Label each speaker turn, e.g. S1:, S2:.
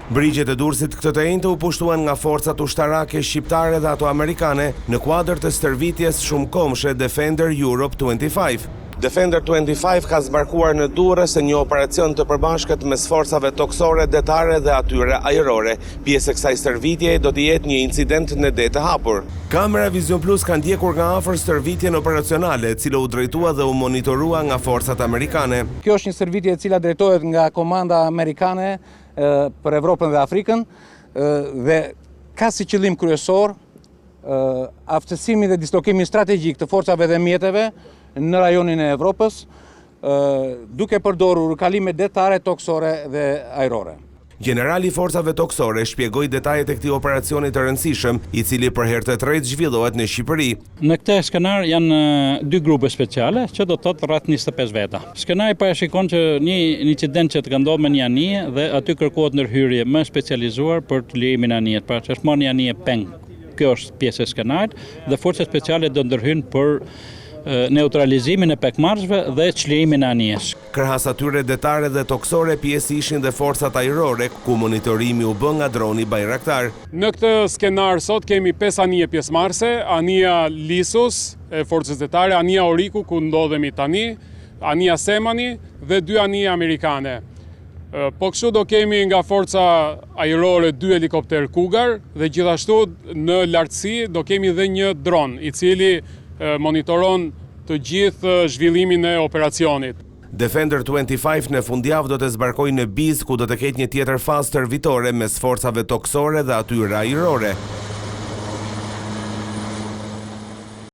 S1: Brigjet e Durrësit këtë të njëjtë u pushtuan nga forcat ushtarake shqiptare dhe ato amerikane në kuadër të stërvitjes shumëkombëshe Defender Europe 25. Defender 25 ka zbarkuar në Durrës në një operacion të përbashkët mes forcave toksore, detare dhe atyre ajrore. Pjesë e kësaj stërvitjeje do të jetë një incident në det të hapur. Kamera Vision Plus ka ndjekur nga afër stërvitjen operacionale, e cila u drejtua dhe u monitorua nga forcat amerikane.
S2: Kjo është një stërvitje e cila drejtohet nga komanda amerikane për Evropën dhe Afrikën dhe ka si qëllim kryesor aftësimi dhe dislokimin strategjik të forcave dhe mjeteve në rajonin e Evropës, duke përdorur kalime detare, toksore dhe ajrore.
S1: Generali i forcave toksore shpjegoi detajet e këtij operacioni të rëndësishëm, i cili për herë të tretë zhvillohet në Shqipëri.
S3: Në këtë skenar janë 2 grupe speciale, që do të thotë rreth 25 veta. Skenari parashikon që një incident që të ka ndodhur me një anije dhe aty kërkohet ndërhyrje më specializuar për të lirimin e anijet. Pra që është marrë një anije peng. Kjo është pjesë e skenarit dhe forcat speciale do ndërhyjnë për neutralizimin e pekmarrësve dhe çlirimin e anijes.
S1: Krahas atyre detare dhe toksore, pjesë ishin dhe forcat ajrore, ku monitorimi u bë nga droni Bayraktar.
S4: Në këtë skenar sot kemi 5 anije pjesëmarrëse, anija Lisus e forcës detare, anija Oriku ku ndodhemi tani, anija Semani dhe 2 anije amerikane. Po kështu do kemi nga forca ajrore 2 helikopter Cougar dhe gjithashtu në lartësi do kemi dhe një dron i cili monitoron të gjithë zhvillimin e operacionit.
S1: Defender 25 në fundjavë do të zbarkojë në Bizë, ku do të ketë një tjetër fazë stërvitore mes forcave toksore dhe atyre ajrore.